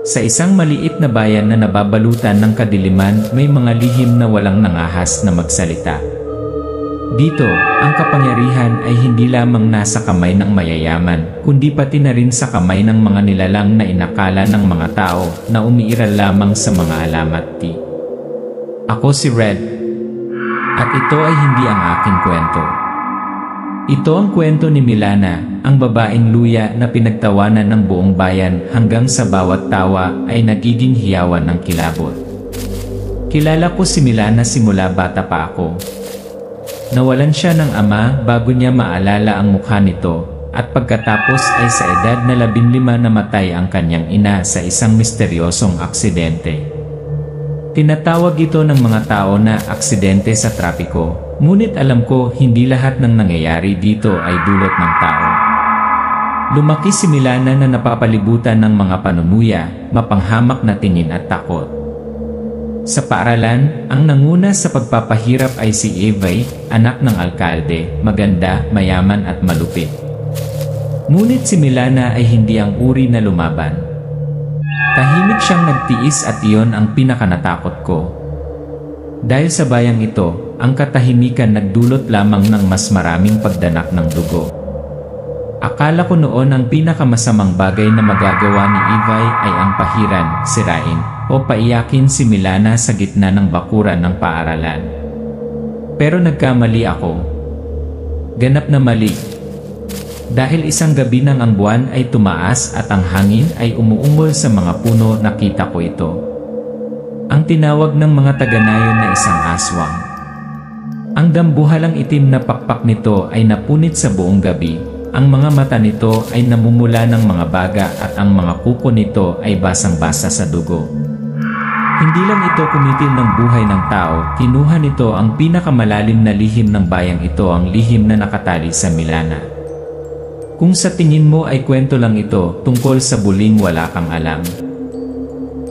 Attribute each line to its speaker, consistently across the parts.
Speaker 1: Sa isang maliit na bayan na nababalutan ng kadiliman, may mga lihim na walang nangahas na magsalita. Dito, ang kapangyarihan ay hindi lamang nasa kamay ng mayayaman, kundi pati na rin sa kamay ng mga nilalang na inakala ng mga tao na umiiral lamang sa mga alamat. Ako si Red, at ito ay hindi ang aking kwento. Ito ang kwento ni Milana, ang babaeng luya na pinagtawanan ng buong bayan hanggang sa bawat tawa ay nagiging hiyawan ng kilabot. Kilala ko si Milana simula bata pa ako. Nawalan siya ng ama bago niya maalala ang mukha nito, at pagkatapos ay sa edad na 15 namatay ang kanyang ina sa isang misteryosong aksidente. Tinatawag ito ng mga tao na aksidente sa trapiko, ngunit alam ko hindi lahat ng nangyayari dito ay dulot ng tao. Lumaki si Milana na napapalibutan ng mga panunuya, mapanghamak na tingin at takot. Sa paaralan, ang nanguna sa pagpapahirap ay si Evay, anak ng alkalde, maganda, mayaman at malupit. Ngunit si Milana ay hindi ang uri na lumaban. Tahimik siyang nagtiis at iyon ang pinakanatakot ko. Dahil sa bayang ito, ang katahimikan nagdulot lamang ng mas maraming pagdanak ng dugo. Akala ko noon ang pinakamasamang bagay na magagawa ni Evay ay ang pahiran, sirain, o paiyakin si Milana sa gitna ng bakuran ng paaralan. Pero nagkamali ako. Ganap na mali. Dahil isang gabi nang ang buwan ay tumaas at ang hangin ay umuungol sa mga puno, nakita ko ito. Ang tinawag ng mga taga-nayon na isang aswang. Ang dambuhalang itim na pakpak nito ay napunit sa buong gabi. Ang mga mata nito ay namumula ng mga baga at ang mga kuko nito ay basang-basa sa dugo. Hindi lang ito kumitil ng buhay ng tao, kinuha nito ang pinakamalalim na lihim ng bayang ito, ang lihim na nakatali sa Milana. Kung sa tingin mo ay kwento lang ito tungkol sa buling wala kang alam.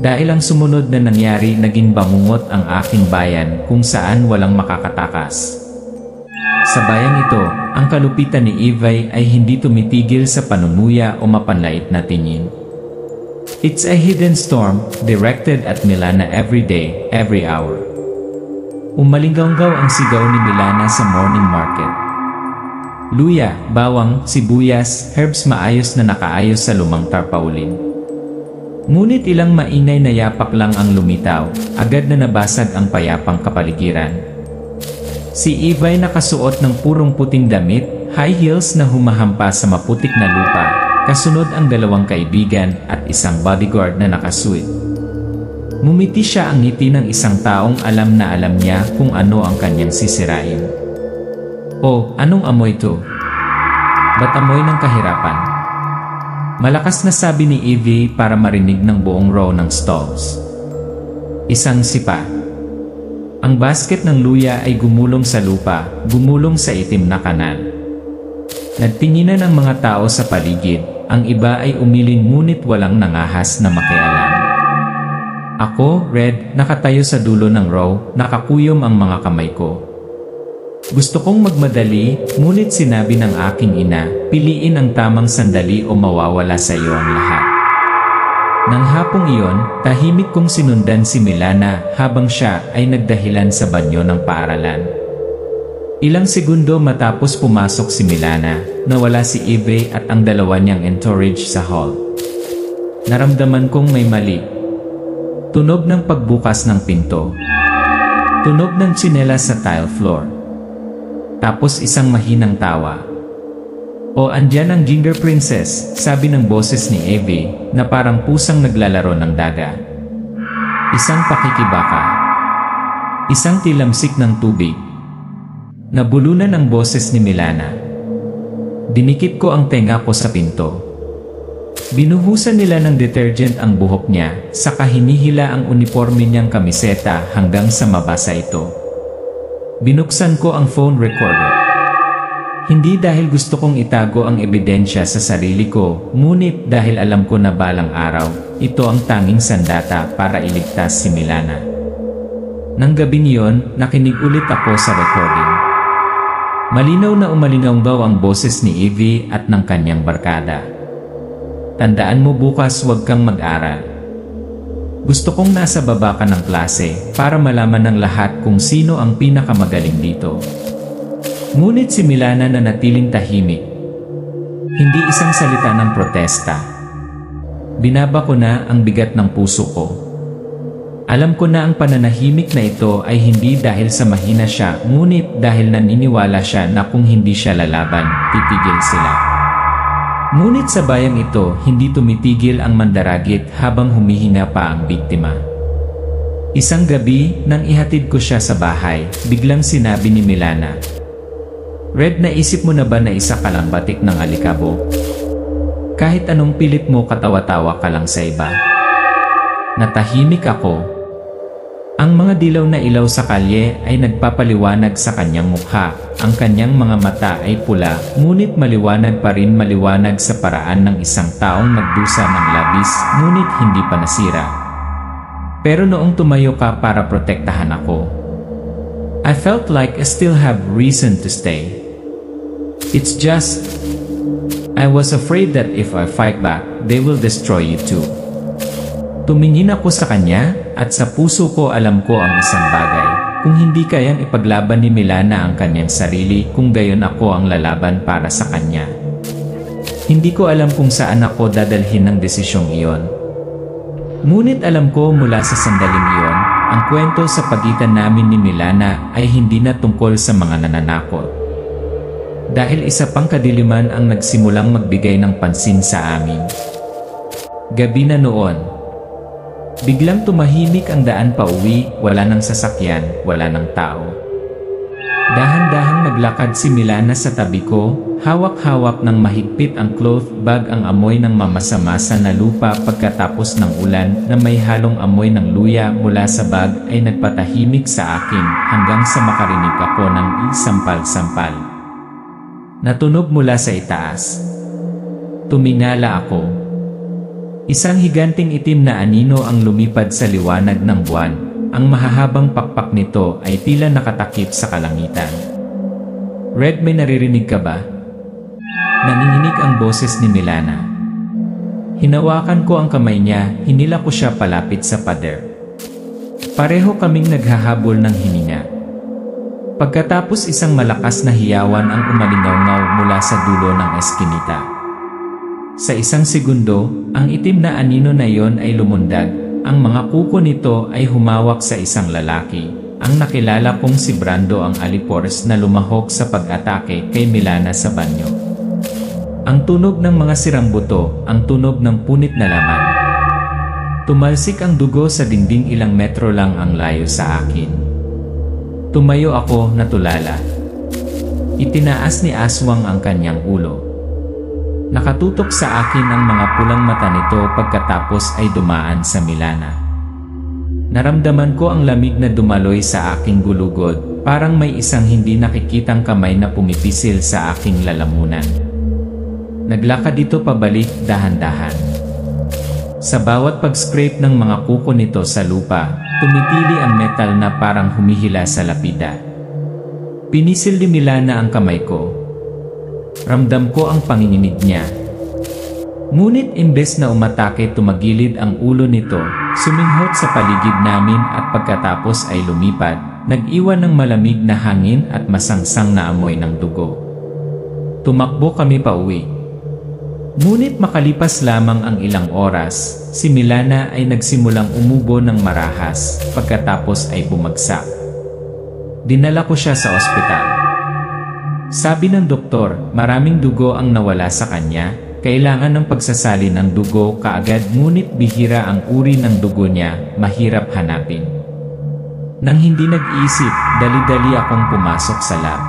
Speaker 1: Dahil ang sumunod na nangyari, naging bangungot ang aking bayan kung saan walang makakatakas. Sa bayang ito, ang kalupitan ni Evay ay hindi tumitigil sa panunuya o mapanlait na tingin. It's a hidden storm, directed at Milana every day, every hour. Umalinggaw ang sigaw ni Milana sa morning market. Luya, bawang, sibuyas, herbs maayos na nakaayos sa lumang tarpaulin. Ngunit ilang maingay na yapak lang ang lumitaw, agad na nabasag ang payapang kapaligiran. Si Evay nakasuot ng purong puting damit, high heels na humahampas sa maputik na lupa, kasunod ang dalawang kaibigan at isang bodyguard na nakasuit. Ngumiti siya, ang ngiti ng isang taong alam na alam niya kung ano ang kanyang sisirain. Oh, anong amoy to? Ba't amoy ng kahirapan? Malakas na sabi ni Evie para marinig ng buong row ng stalls. Isang sipa. Ang basket ng luya ay gumulong sa lupa, gumulong sa itim na kanal. Nagtinginan ang mga tao sa paligid, ang iba ay umiling ngunit walang nangahas na makialam. Ako, Red, nakatayo sa dulo ng row, nakakuyom ang mga kamay ko. Gusto kong magmadali, ngunit sinabi ng aking ina, piliin ang tamang sandali o mawawala sa iyo ang lahat. Nang hapong iyon, tahimik kong sinundan si Milana habang siya ay nagdahilan sa banyo ng paaralan. Ilang segundo matapos pumasok si Milana, nawala si Evie at ang dalawa niyang entourage sa hall. Naramdaman kong may mali. Tunog ng pagbukas ng pinto. Tunog ng tsinelas sa tile floor. Tapos isang mahinang tawa. O andyan ang Ginger Princess, sabi ng boses ni Evie na parang pusang naglalaro ng daga. Isang pakikibaka. Isang tilamsik ng tubig. Nabulunan ang boses ni Milana. Dinikit ko ang tenga ko sa pinto. Binuhusan nila ng detergent ang buhok niya, saka hinihila ang uniforme niyang kamiseta hanggang sa mabasa ito. Binuksan ko ang phone recorder. Hindi dahil gusto kong itago ang ebidensya sa sarili ko, ngunit dahil alam ko na balang araw, ito ang tanging sandata para iligtas si Milana. Nang gabi niyon, nakinig ulit ako sa recording. Malinaw na umalingaw ang boses ni Evie at ng kanyang barkada. Tandaan mo bukas huwag kang mag-aral. Gusto kong nasa baba ka ng klase para malaman ng lahat kung sino ang pinakamagaling dito. Ngunit si Milana na natiling tahimik. Hindi isang salita ng protesta. Binaba ko na ang bigat ng puso ko. Alam ko na ang pananahimik na ito ay hindi dahil sa mahina siya, ngunit dahil naniniwala siya na kung hindi siya lalaban, titigil sila. Ngunit sa bayang ito, hindi tumitigil ang mandaragit habang humihinga pa ang biktima. Isang gabi, nang ihatid ko siya sa bahay, biglang sinabi ni Milana, "Red, naisip mo na ba na isa ka lang batik ng alikabok? Kahit anong pilit mo katawa-tawa ka lang sa iba." Natahimik ako. Ang mga dilaw na ilaw sa kalye ay nagpapaliwanag sa kanyang mukha. Ang kanyang mga mata ay pula, ngunit maliwanag pa rin, maliwanag sa paraan ng isang taong nagdusa ng labis, ngunit hindi pa nasira. Pero noong tumayo ka para protektahan ako, I felt like I still have reason to stay. It's just, I was afraid that if I fight back, they will destroy you too. Tumingin ako sa kanya, at sa puso ko alam ko ang isang bagay. Kung hindi kayang ipaglaban ni Milana ang kanyang sarili, kung gayon ako ang lalaban para sa kanya. Hindi ko alam kung saan ako dadalhin ng desisyong iyon. Ngunit alam ko mula sa sandaling iyon, ang kwento sa pagitan namin ni Milana ay hindi na tungkol sa mga nananakot. Dahil isa pang kadiliman ang nagsimulang magbigay ng pansin sa amin. Gabi na noon. Biglang tumahimik ang daan pauwi, wala ng sasakyan, wala ng tao. Dahan-dahang naglakad si Milana sa tabi ko, hawak-hawak ng mahigpit ang cloth bag, ang amoy ng mamasa-masa na lupa pagkatapos ng ulan na may halong amoy ng luya mula sa bag ay nagpatahimik sa akin hanggang sa makarinig ako ng isampal-sampal. Natunog mula sa itaas. Tumingala ako. Isang higanting itim na anino ang lumipad sa liwanag ng buwan. Ang mahahabang pakpak nito ay tila nakatakip sa kalangitan. "Red, may naririnig ka ba?" Nanginginig ang boses ni Milana. Hinawakan ko ang kamay niya, hinila ko siya palapit sa pader. Pareho kaming naghahabol ng hininga. Pagkatapos isang malakas na hiyawan ang umalingaw-ngaw mula sa dulo ng eskinita. Sa isang segundo, ang itim na anino na iyon ay lumundag. Ang mga kuko nito ay humawak sa isang lalaki. Ang nakilala kong si Brando, ang alipors na lumahok sa pag-atake kay Milana sa banyo. Ang tunog ng mga sirang buto, ang tunog ng punit na laman. Tumalsik ang dugo sa dingding, ilang metro lang ang layo sa akin. Tumayo ako, natulala. Itinaas ni Aswang ang kanyang ulo. Nakatutok sa akin ang mga pulang mata nito pagkatapos ay dumaan sa Milana. Naramdaman ko ang lamig na dumaloy sa aking gulugod, parang may isang hindi nakikitang kamay na pumipisil sa aking lalamunan. Naglakad ito pabalik dahan-dahan. Sa bawat pag-scrape ng mga kuko nito sa lupa, tumitili ang metal na parang humihila sa lapida. Pinisil ni Milana ang kamay ko. Ramdam ko ang panginginig niya. Ngunit imbes na umatake, tumagilid ang ulo nito, suminghot sa paligid namin at pagkatapos ay lumipad, nag-iwan ng malamig na hangin at masangsang na amoy ng dugo. Tumakbo kami pauwi. Ngunit makalipas lamang ang ilang oras, si Milana ay nagsimulang umubo ng marahas, pagkatapos ay bumagsak. Dinala ko siya sa ospital. Sabi ng doktor, maraming dugo ang nawala sa kanya, kailangan ng pagsasalin ng dugo kaagad, ngunit bihira ang uri ng dugo niya, mahirap hanapin. Nang hindi nag-iisip, dali-dali akong pumasok sa lab.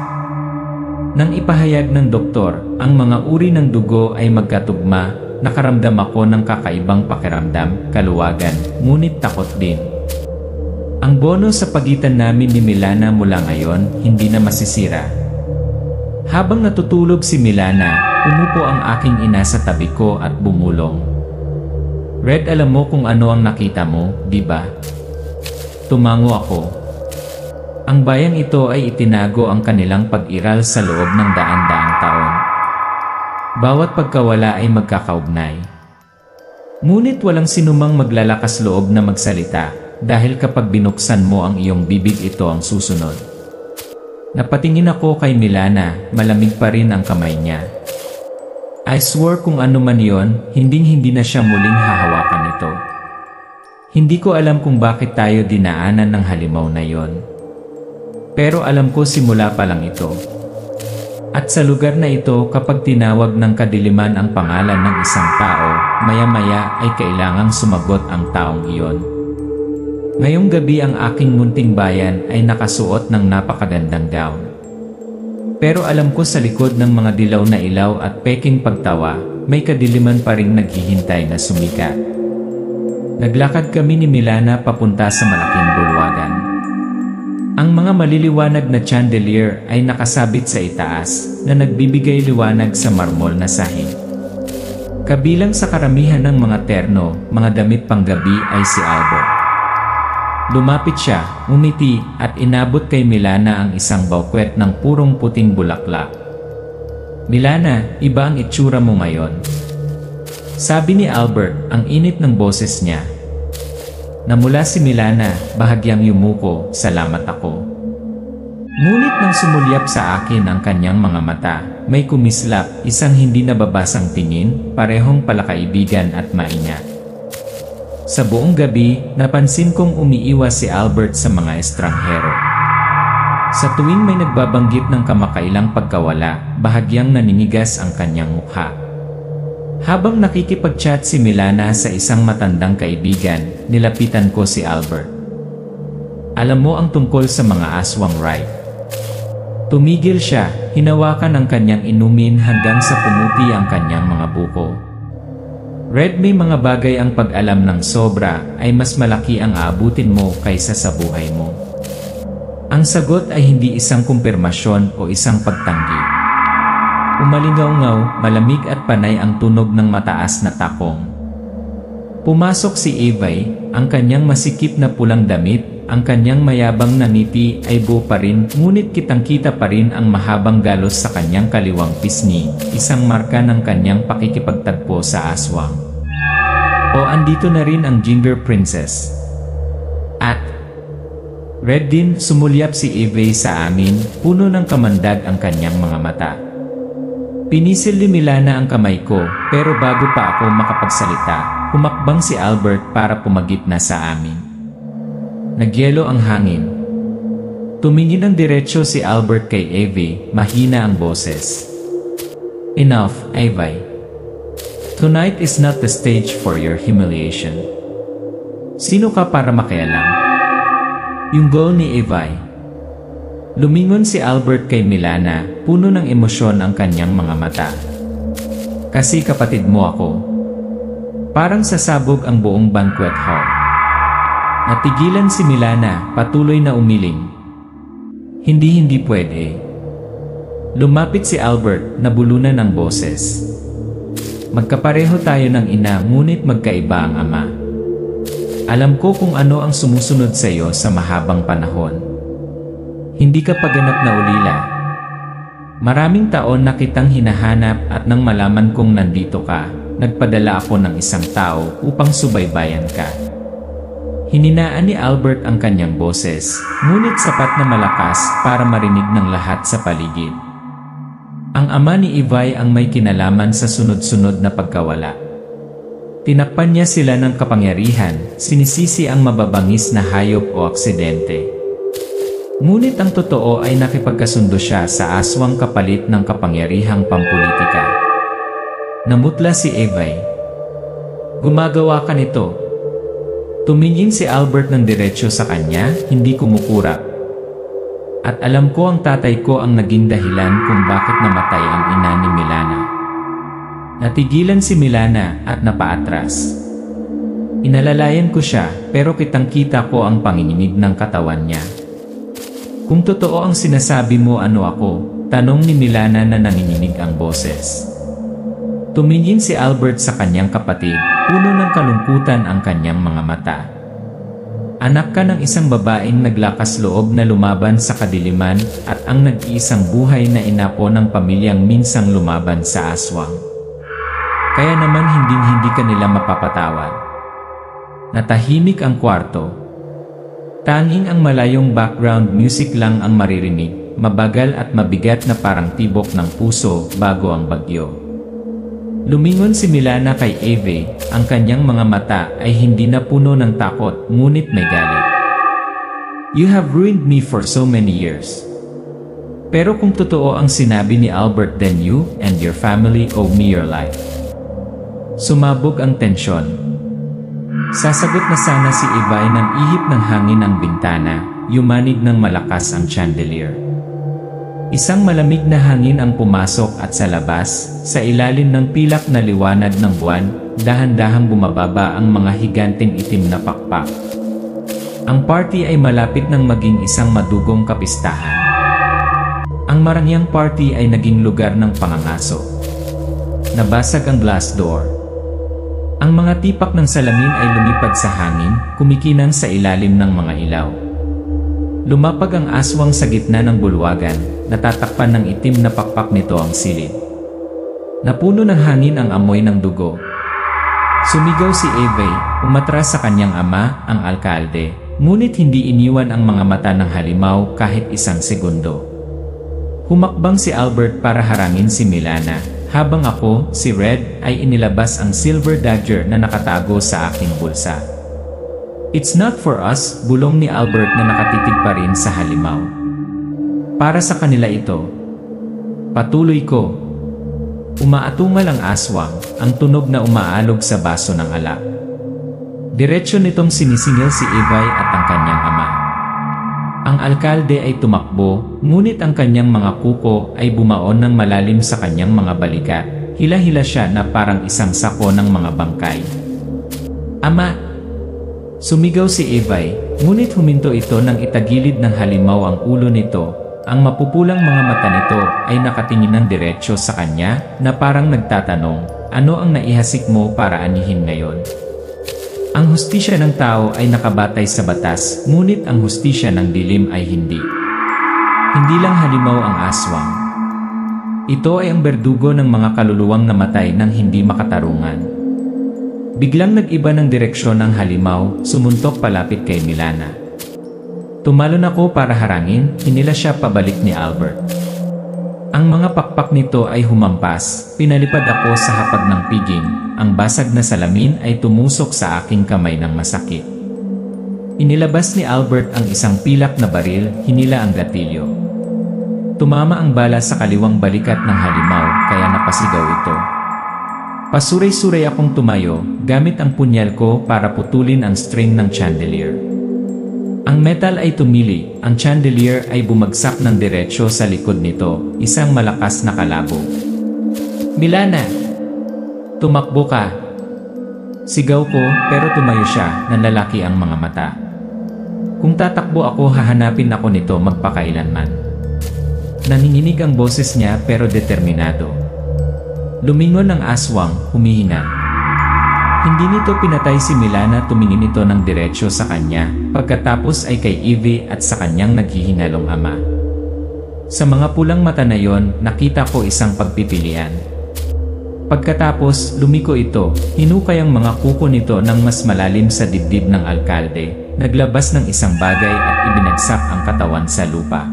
Speaker 1: Nang ipahayag ng doktor, ang mga uri ng dugo ay magkatugma, nakaramdam ako ng kakaibang pakiramdam, kaluwagan, ngunit takot din. Ang bono sa pagitan namin ni Milana mula ngayon, hindi na masisira. Habang natutulog si Milana, umupo ang aking ina sa tabi ko at bumulong. "Red, alam mo kung ano ang nakita mo, di ba?" Tumango ako. Ang bayang ito ay itinago ang kanilang pag-iral sa loob ng daan-daang taon. Bawat pagkawala ay magkakaugnay. Ngunit walang sinumang maglalakas loob na magsalita, dahil kapag binuksan mo ang iyong bibig ito ang susunod. Napatingin ako kay Milana, malamig pa rin ang kamay niya. I swore kung ano man yon, hinding-hindi na siya muling hahawakan ito. Hindi ko alam kung bakit tayo dinaanan ng halimaw na yon. Pero alam ko simula pa lang ito. At sa lugar na ito, kapag tinawag ng kadiliman ang pangalan ng isang tao, maya-maya ay kailangang sumagot ang taong iyon. Ngayong gabi ang aking munting bayan ay nakasuot ng napakagandang gown. Pero alam ko sa likod ng mga dilaw na ilaw at peking pagtawa, may kadiliman pa ring naghihintay na sumikat. Naglakad kami ni Milana papunta sa malaking bulwagan. Ang mga maliliwanag na chandelier ay nakasabit sa itaas na nagbibigay liwanag sa marmol na sahig. Kabilang sa karamihan ng mga terno, mga damit panggabi ay si Albert. Lumapit siya, umiti at inabot kay Milana ang isang bouquet ng purong puting bulaklak. Milana, iba ang itsura mo ngayon. Sabi ni Albert, ang init ng boses niya. Namula si Milana, bahagyang yumuko, salamat ako. Ngunit nang sumulyap sa akin ang kanyang mga mata, may kumislap, isang hindi nababasang tingin, parehong palakaibigan at maingat. Sa buong gabi, napansin kong umiiwas si Albert sa mga estranghero. Sa tuwing may nagbabanggit ng kamakailang pagkawala, bahagyang naninigas ang kanyang mukha. Habang nakikipag-chat si Milana sa isang matandang kaibigan, nilapitan ko si Albert. Alam mo ang tungkol sa mga aswang, right? Tumigil siya, hinawakan ang kanyang inumin hanggang sa pumuti ang kanyang mga buko. Red, may mga bagay ang pag-alam ng sobra ay mas malaki ang aabutin mo kaysa sa buhay mo. Ang sagot ay hindi isang kumpirmasyon o isang pagtanggi. Umalingaw-ngaw, malamig at panay ang tunog ng mataas na takong. Pumasok si Evay, ang kanyang masikip na pulang damit, ang kanyang mayabang na ngiti ay buo pa rin, ngunit kitang-kita pa rin ang mahabang galos sa kanyang kaliwang pisngi, isang marka ng kanyang pakikipagtagpo sa aswang. O andito na rin ang Ginger Princess. At Red din, sumulyap si Evay sa amin, puno ng kamandag ang kanyang mga mata. Pinisil ni Milana ang kamay ko, pero bago pa ako makapagsalita, humakbang si Albert para pumagitna sa amin. Nagyelo ang hangin. Tumingin ng diretsyo si Albert kay Evay, mahina ang boses. Enough, Evay. Tonight is not the stage for your humiliation. Sino ka para makialam? Yung goal ni Evay. Lumingon si Albert kay Milana, puno ng emosyon ang kanyang mga mata. Kasi kapatid mo ako. Parang sasabog ang buong banquet hall. Natigilan si Milana, patuloy na umiling. Hindi pwede. Lumapit si Albert, nabulunan ng boses. Magkapareho tayo ng ina, ngunit magkaiba ang ama. Alam ko kung ano ang sumusunod sa iyo sa mahabang panahon. Hindi ka paganap na ulila. Maraming taon na kitang hinahanap at nang malaman kong nandito ka, nagpadala ako ng isang tao upang subaybayan ka. Hininaan ni Albert ang kanyang boses, ngunit sapat na malakas para marinig ng lahat sa paligid. Ang ama ni Evay ang may kinalaman sa sunod-sunod na pagkawala. Tinakpan niya sila ng kapangyarihan, sinisisi ang mababangis na hayop o aksidente. Ngunit ang totoo ay nakipagkasundo siya sa aswang kapalit ng kapangyarihang pampulitika. Namutla si Evay. Gumagawa ka nito. Tumingin si Albert ng diretsyo sa kanya, hindi kumukurap. At alam ko ang tatay ko ang naging dahilan kung bakit namatay ang ina ni Milana. Natigilan si Milana at napaatras. Inalalayan ko siya, pero kitang-kita ko ang panginginig ng katawan niya. Kung totoo ang sinasabi mo, ano ako? Tanong ni Milana na nanginginig ang boses. Tumingin si Albert sa kanyang kapatid, puno ng kalungkutan ang kanyang mga mata. Anak ka ng isang babaeng naglakas loob na lumaban sa kadiliman at ang nag-iisang buhay na inapo ng pamilyang minsang lumaban sa aswang. Kaya naman hindi ka nila mapapatawad. Natahimik ang kwarto. Tanging ang malayong background music lang ang maririnig, mabagal at mabigat na parang tibok ng puso bago ang bagyo. Lumingon si Milana kay Eve, ang kanyang mga mata ay hindi na puno ng takot ngunit may galit. You have ruined me for so many years. Pero kung totoo ang sinabi ni Albert, then you and your family owe me your life. Sumabog ang tensyon. Sasagot na sana si Eva nang ihip ng hangin ang bintana, yumanig ng malakas ang chandelier. Isang malamig na hangin ang pumasok at sa labas, sa ilalim ng pilak na liwanag ng buwan, dahan-dahang bumababa ang mga higanteng itim na pakpak. Ang party ay malapit nang maging isang madugong kapistahan. Ang marangyang party ay naging lugar ng pangangaso. Nabasag ang glass door. Ang mga tipak ng salamin ay lumipad sa hangin, kumikinang sa ilalim ng mga ilaw. Lumapag ang aswang sa gitna ng bulwagan, natatakpan ng itim na pakpak nito ang silid. Napuno ng hangin ang amoy ng dugo. Sumigaw si Eve, umatras sa kanyang ama, ang alkalde, ngunit hindi iniwan ang mga mata ng halimaw kahit isang segundo. Humakbang si Albert para harangin si Milana, habang ako, si Red, ay inilabas ang silver dagger na nakatago sa aking bulsa. It's not for us, bulong ni Albert na nakatitig pa rin sa halimaw. Para sa kanila ito. Patuloy ko. Umaatungal ang aswang, ang tunog na umaalog sa baso ng alak. Diretsyo nitong sinisingil si Eva at ang kanyang ama. Ang alkalde ay tumakbo, ngunit ang kanyang mga kuko ay bumaon ng malalim sa kanyang mga balikat. Hila-hila siya na parang isang sako ng mga bangkay. Ama! Sumigaw si Evay, ngunit huminto ito nang itagilid ng halimaw ang ulo nito. Ang mapupulang mga mata nito ay nakatingin ng diretsyo sa kanya na parang nagtatanong, ano ang naihasik mo para anihin ngayon? Ang hustisya ng tao ay nakabatay sa batas, ngunit ang hustisya ng dilim ay hindi. Hindi lang halimaw ang aswang. Ito ay ang berdugo ng mga kaluluwang namatay nang hindi makatarungan. Biglang nag-iba ng direksyon ng halimaw, sumuntok palapit kay Milana. Tumalon ako para harangin, hinila siya pabalik ni Albert. Ang mga pakpak nito ay humampas, pinalipad ako sa hapag ng piging, ang basag na salamin ay tumusok sa aking kamay ng masakit. Inilabas ni Albert ang isang pilak na baril, hinila ang gatilyo. Tumama ang bala sa kaliwang balikat ng halimaw, kaya napasigaw ito. Pasuray-suray akong tumayo, gamit ang punyal ko para putulin ang string ng chandelier. Ang metal ay tumili, ang chandelier ay bumagsak ng diretsyo sa likod nito, isang malakas na kalabo. Milana! Tumakbo ka! Sigaw ko, pero tumayo siya, nanlalaki ang mga mata. Kung tatakbo ako, hahanapin ako nito magpakailanman. Nanginginig ang boses niya pero determinado. Lumingon ang aswang, humihina. Hindi nito pinatay si Milana, tumingin ito ng diretsyo sa kanya, pagkatapos ay kay Eve at sa kanyang naghihinalong ama. Sa mga pulang mata na yon, nakita ko isang pagpipilian. Pagkatapos, lumiko ito, hinukay ang mga kuko nito ng mas malalim sa dibdib ng alkalde, naglabas ng isang bagay at ibinagsak ang katawan sa lupa.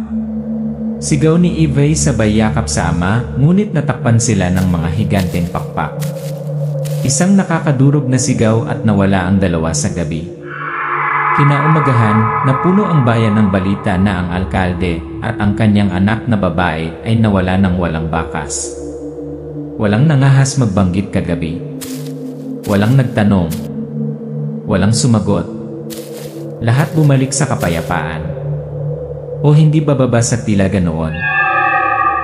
Speaker 1: Sigaw ni Eve sabay yakap sa ama, ngunit natakpan sila ng mga higanteng pakpak. Isang nakakadurog na sigaw at nawala ang dalawa sa gabi. Kinaumagahan, napuno ang bayan ng balita na ang alkalde at ang kanyang anak na babae ay nawala ng walang bakas. Walang nangahas magbanggit kagabi. Walang nagtanong. Walang sumagot. Lahat bumalik sa kapayapaan. O hindi bababa sa tila ganoon.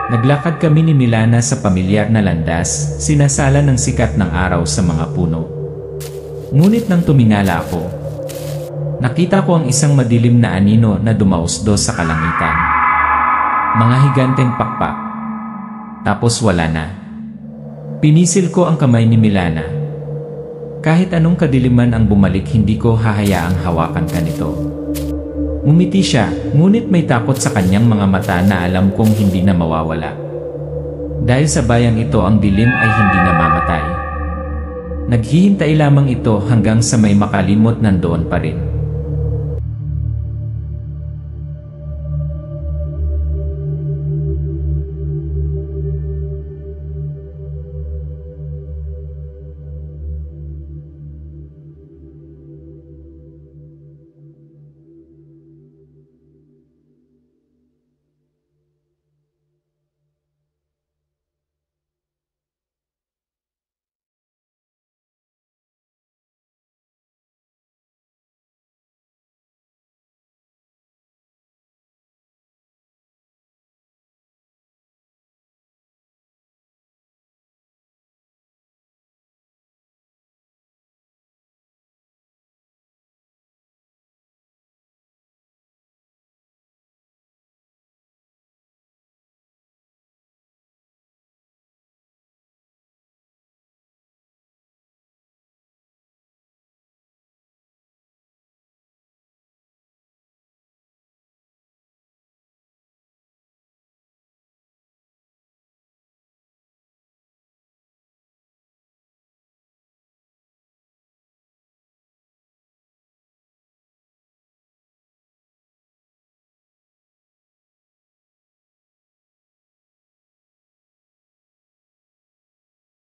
Speaker 1: Naglakad kami ni Milana sa pamilyar na landas, sinasala ng sikat ng araw sa mga puno. Ngunit nang tumingala ako, nakita ko ang isang madilim na anino na dumausdos sa kalangitan. Mga higanteng pakpak. Tapos wala na. Pinisil ko ang kamay ni Milana. Kahit anong kadiliman ang bumalik, hindi ko hahayaang hawakan ka nito. Umiti siya, ngunit may takot sa kanyang mga mata na alam kong hindi na mawawala. Dahil sa bayang ito ang dilim ay hindi namamatay. Naghihintay lamang ito hanggang sa may makalimot nandoon pa rin.